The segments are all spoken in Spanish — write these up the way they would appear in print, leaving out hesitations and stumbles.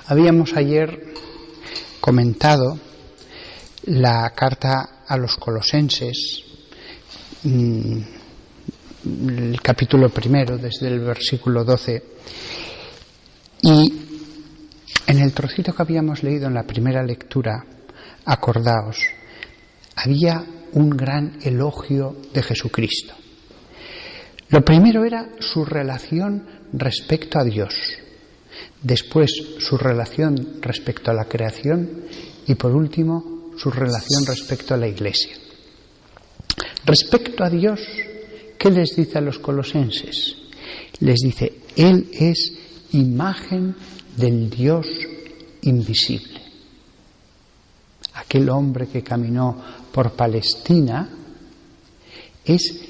Habíamos ayer comentado la carta a los Colosenses, el capítulo 1, desde el versículo 12, y en el trocito que habíamos leído en la primera lectura, acordaos, había un gran elogio de Jesucristo. Lo primero era su relación respecto a Dios, después su relación respecto a la creación y por último su relación respecto a la Iglesia. Respecto a Dios, ¿qué les dice a los colosenses? Les dice, Él es imagen del Dios invisible. Aquel hombre que caminó por Palestina es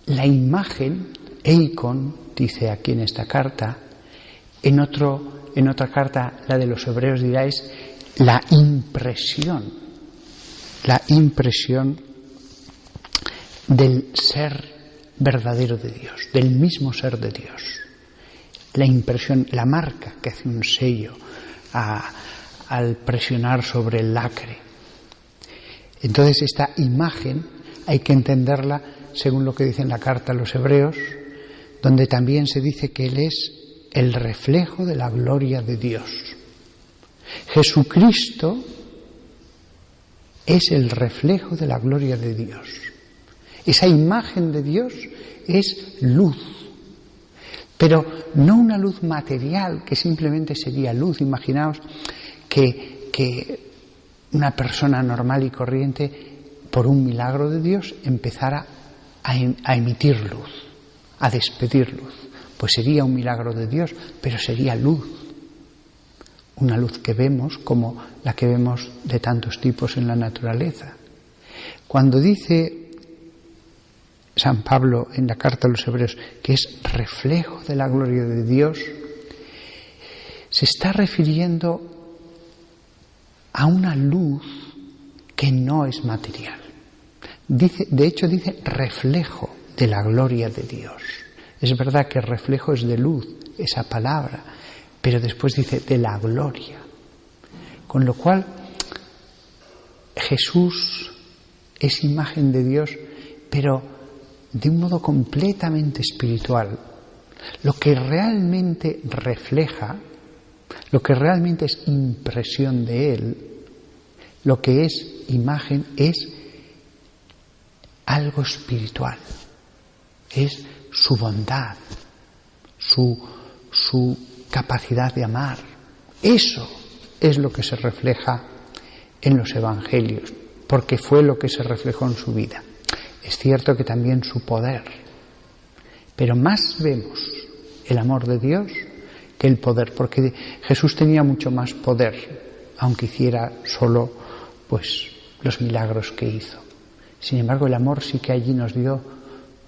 la imagen, eikon, dice aquí en esta carta, en otra carta, la de los Hebreos, dirá es la impresión del ser verdadero de Dios, del mismo ser de Dios. La impresión, la marca que hace un sello al presionar sobre el lacre. Entonces esta imagen hay que entenderla según lo que dice en la carta a los Hebreos, donde también se dice que Él es el reflejo de la gloria de Dios. Jesucristo es el reflejo de la gloria de Dios. Esa imagen de Dios es luz, pero no una luz material que simplemente sería luz. Imaginaos que una persona normal y corriente, por un milagro de Dios, empezara a emitir luz, a despedir luz. Pues sería un milagro de Dios, pero sería luz. Una luz que vemos como la que vemos de tantos tipos en la naturaleza. Cuando dice San Pablo en la carta a los Hebreos que es reflejo de la gloria de Dios, se está refiriendo a una luz que no es material. De hecho dice reflejo de la gloria de Dios. Es verdad que reflejo es de luz, esa palabra, pero después dice de la gloria. Con lo cual, Jesús es imagen de Dios, pero de un modo completamente espiritual. Lo que realmente refleja, lo que realmente es impresión de Él, lo que es imagen es algo espiritual. Es su bondad, su capacidad de amar. Eso es lo que se refleja en los evangelios, porque fue lo que se reflejó en su vida. Es cierto que también su poder, pero más vemos el amor de Dios que el poder, porque Jesús tenía mucho más poder, aunque hiciera solo los milagros que hizo. Sin embargo, el amor sí que allí nos dio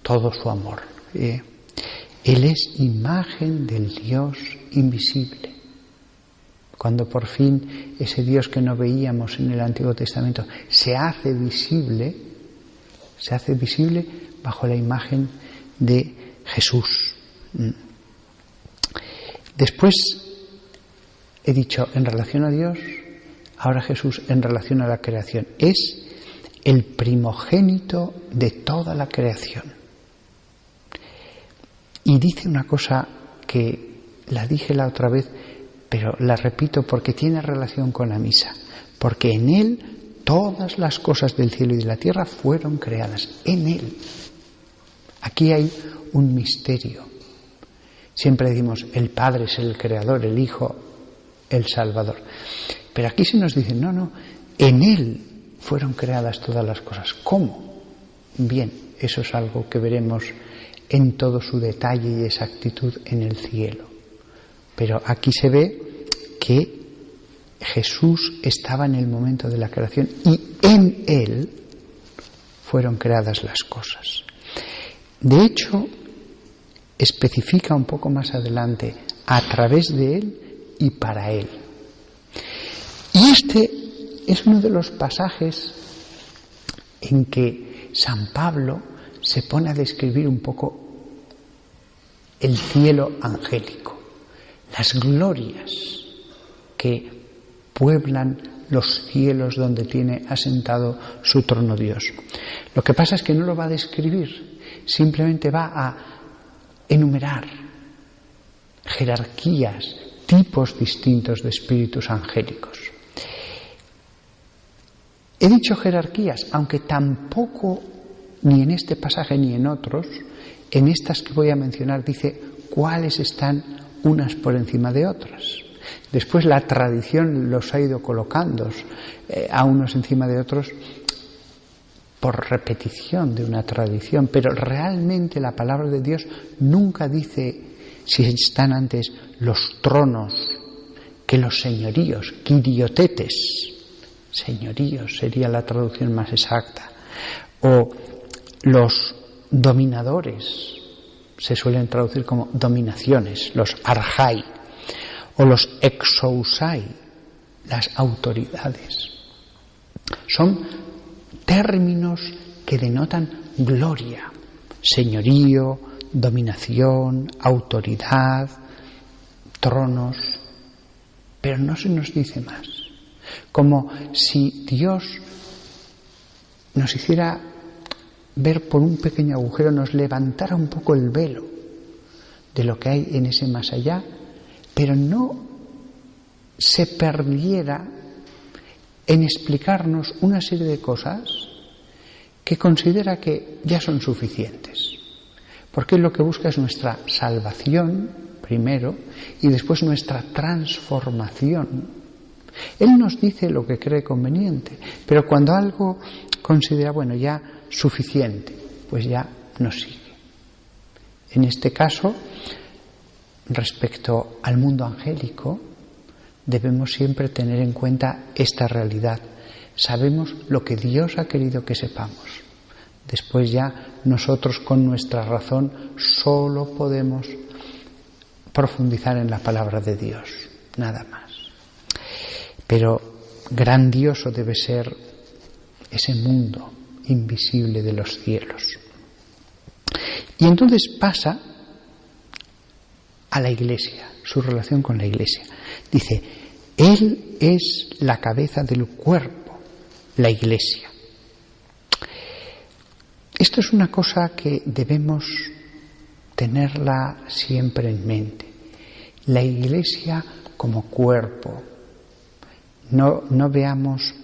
todo su amor. Él es imagen del Dios invisible. Cuando por fin ese Dios que no veíamos en el Antiguo Testamento se hace visible bajo la imagen de Jesús. Después he dicho en relación a Dios, ahora Jesús en relación a la creación. Es el primogénito de toda la creación. Y dice una cosa que la dije la otra vez, pero la repito porque tiene relación con la misa. Porque en Él todas las cosas del cielo y de la tierra fueron creadas. En Él. Aquí hay un misterio. Siempre decimos, el Padre es el Creador, el Hijo, el Salvador. Pero aquí se nos dice, no, en Él fueron creadas todas las cosas. ¿Cómo? Bien, eso es algo que veremos en todo su detalle y exactitud en el cielo. Pero aquí se ve que Jesús estaba en el momento de la creación y en Él fueron creadas las cosas. De hecho, especifica un poco más adelante, a través de Él y para Él. Y este es uno de los pasajes en que San Pablo se pone a describir un poco el cielo angélico, las glorias que pueblan los cielos donde tiene asentado su trono Dios. Lo que pasa es que no lo va a describir, simplemente va a enumerar jerarquías, tipos distintos de espíritus angélicos. He dicho jerarquías, aunque tampoco, ni en este pasaje ni en otros, en estas que voy a mencionar dice cuáles están unas por encima de otras. Después la tradición los ha ido colocando a unos encima de otros por repetición de una tradición, pero realmente la palabra de Dios nunca dice si están antes los tronos que los señoríos, kiriotetes, señoríos sería la traducción más exacta, o los dominadores, se suelen traducir como dominaciones, los arjai, o los exousai, las autoridades. Son términos que denotan gloria, señorío, dominación, autoridad, tronos, pero no se nos dice más. Como si Dios nos hiciera ver por un pequeño agujero, nos levantara un poco el velo de lo que hay en ese más allá, pero no se perdiera en explicarnos una serie de cosas que considera que ya son suficientes. Porque lo que busca es nuestra salvación, primero, y después nuestra transformación. Él nos dice lo que cree conveniente, pero cuando algo considera, bueno, ya suficiente, pues ya nos sigue. En este caso, respecto al mundo angélico, debemos siempre tener en cuenta esta realidad. Sabemos lo que Dios ha querido que sepamos. Después ya nosotros con nuestra razón solo podemos profundizar en la palabra de Dios, nada más. Pero grandioso debe ser ese mundo invisible de los cielos. Y entonces pasa a la Iglesia, su relación con la Iglesia. Dice, Él es la cabeza del cuerpo, la Iglesia. Esto es una cosa que debemos tenerla siempre en mente. La Iglesia como cuerpo. No veamos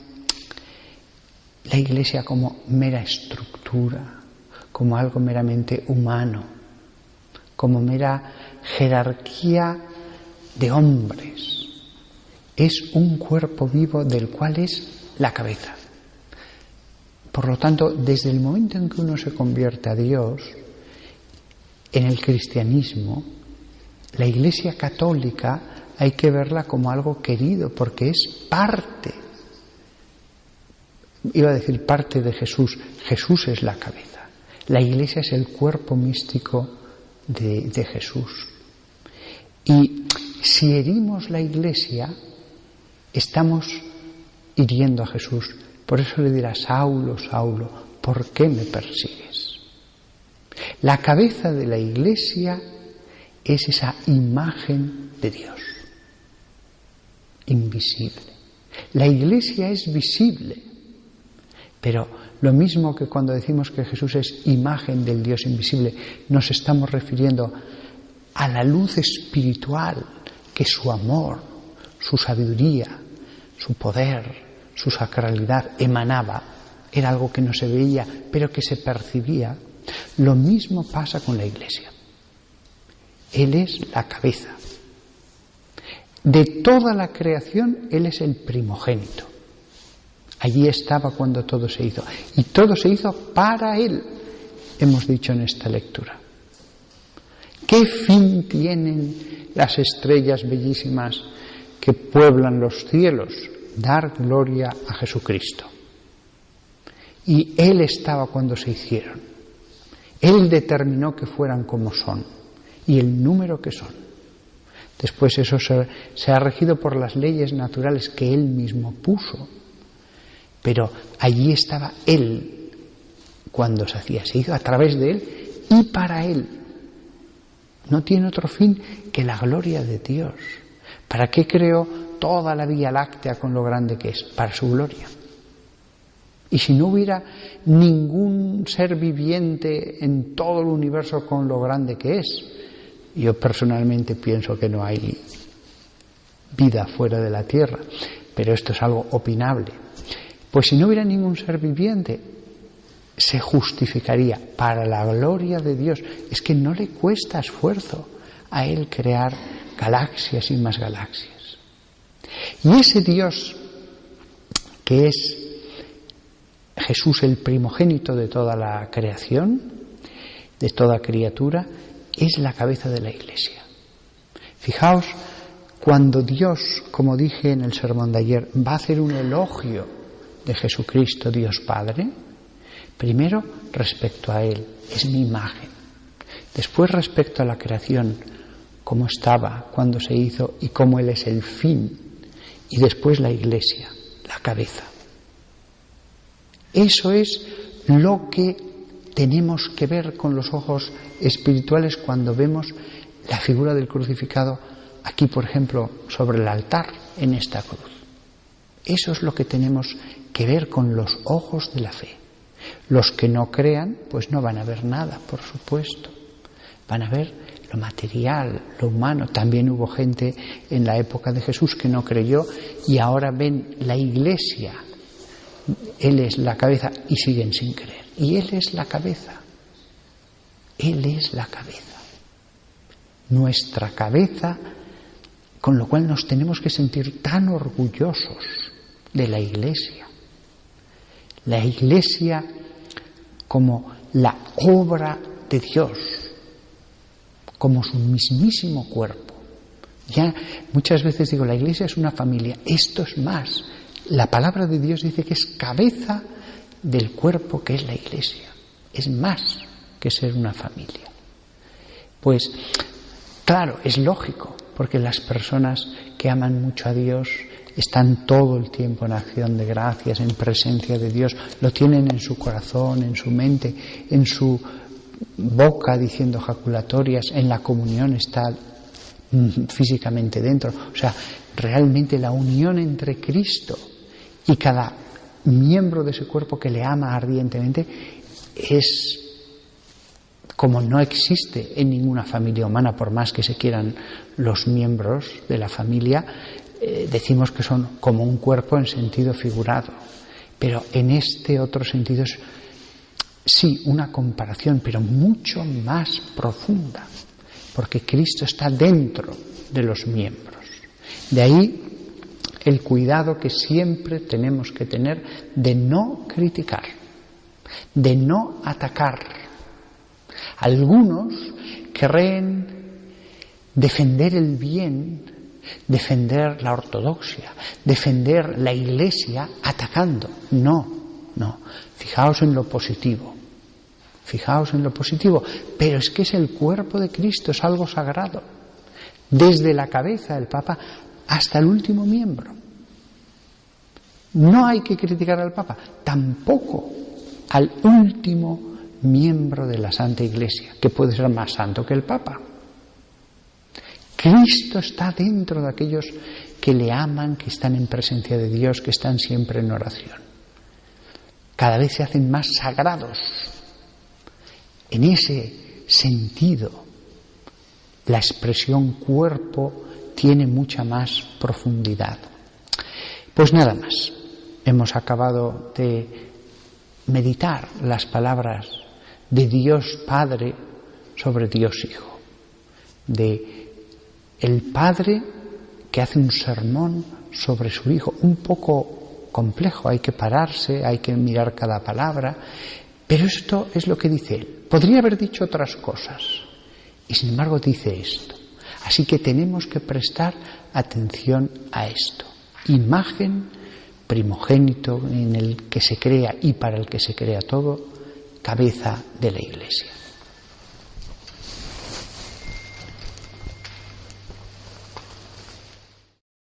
la Iglesia como mera estructura, como algo meramente humano, como mera jerarquía de hombres. Es un cuerpo vivo del cual es la cabeza. Por lo tanto, desde el momento en que uno se convierte a Dios, en el cristianismo, la Iglesia católica hay que verla como algo querido, porque es parte, iba a decir parte de Jesús. Jesús es la cabeza. La Iglesia es el cuerpo místico de Jesús. Y si herimos la Iglesia, estamos hiriendo a Jesús. Por eso le dirá, Saulo, Saulo, ¿por qué me persigues? La cabeza de la Iglesia es esa imagen de Dios, invisible. La Iglesia es visible, pero lo mismo que cuando decimos que Jesús es imagen del Dios invisible, nos estamos refiriendo a la luz espiritual que su amor, su sabiduría, su poder, su sacralidad emanaba. Era algo que no se veía, pero que se percibía. Lo mismo pasa con la Iglesia. Él es la cabeza. De toda la creación, Él es el primogénito. Allí estaba cuando todo se hizo. Y todo se hizo para Él, hemos dicho en esta lectura. ¿Qué fin tienen las estrellas bellísimas que pueblan los cielos? Dar gloria a Jesucristo. Y Él estaba cuando se hicieron. Él determinó que fueran como son y el número que son. Después eso se ha regido por las leyes naturales que Él mismo puso. Pero allí estaba Él cuando se hacía. Se hizo a través de Él y para Él. No tiene otro fin que la gloria de Dios. ¿Para qué creó toda la Vía Láctea con lo grande que es, para su gloria. Y si no hubiera ningún ser viviente en todo el universo con lo grande que es, yo personalmente pienso que no hay vida fuera de la Tierra, pero esto es algo opinable. Pues si no hubiera ningún ser viviente, se justificaría para la gloria de Dios. Es que no le cuesta esfuerzo a Él crear galaxias y más galaxias. Y ese Dios que es Jesús, el primogénito de toda la creación, de toda criatura, es la cabeza de la Iglesia. Fijaos, cuando Dios, como dije en el sermón de ayer, va a hacer un elogio de Jesucristo, Dios Padre, primero respecto a Él, es mi imagen. Después respecto a la creación, cómo estaba, cuándo se hizo y cómo Él es el fin. Y después la Iglesia, la cabeza. Eso es lo que tenemos que ver con los ojos espirituales cuando vemos la figura del crucificado aquí, por ejemplo, sobre el altar, en esta cruz. Eso es lo que tenemos que ver con los ojos de la fe. Los que no crean, pues no van a ver nada, por supuesto. Van a ver lo material, lo humano. También hubo gente en la época de Jesús que no creyó y ahora ven la Iglesia. Él es la cabeza y siguen sin creer. Y Él es la cabeza. Él es la cabeza. Nuestra cabeza, con lo cual nos tenemos que sentir tan orgullosos de la Iglesia. La Iglesia como la obra de Dios, como su mismísimo cuerpo. Ya muchas veces digo, la Iglesia es una familia. Esto es más. La palabra de Dios dice que es cabeza del cuerpo que es la Iglesia. Es más que ser una familia. Pues, claro, es lógico, porque las personas que aman mucho a Dios están todo el tiempo en acción de gracias, en presencia de Dios, lo tienen en su corazón, en su mente, en su boca diciendo jaculatorias, en la comunión está físicamente dentro. O sea, realmente la unión entre Cristo y cada miembro de ese cuerpo que le ama ardientemente es como no existe en ninguna familia humana, por más que se quieran los miembros de la familia, decimos que son como un cuerpo en sentido figurado, pero en este otro sentido es sí una comparación, pero mucho más profunda, porque Cristo está dentro de los miembros. De ahí el cuidado que siempre tenemos que tener de no criticar, de no atacar. Algunos querrán defender el bien, defender la ortodoxia, defender la Iglesia atacando. No. Fijaos en lo positivo. Fijaos en lo positivo. Pero es que es el cuerpo de Cristo, es algo sagrado. Desde la cabeza del Papa hasta el último miembro. No hay que criticar al Papa, tampoco al último miembro de la Santa Iglesia, que puede ser más santo que el Papa. Cristo está dentro de aquellos que le aman, que están en presencia de Dios, que están siempre en oración. Cada vez se hacen más sagrados. En ese sentido, la expresión cuerpo tiene mucha más profundidad. Pues nada más. Hemos acabado de meditar las palabras de Dios Padre sobre Dios Hijo. De el Padre que hace un sermón sobre su Hijo, un poco complejo, hay que pararse, hay que mirar cada palabra, pero esto es lo que dice él. Podría haber dicho otras cosas, y sin embargo dice esto. Así que tenemos que prestar atención a esto. Imagen, primogénito en el que se crea y para el que se crea todo, cabeza de la Iglesia.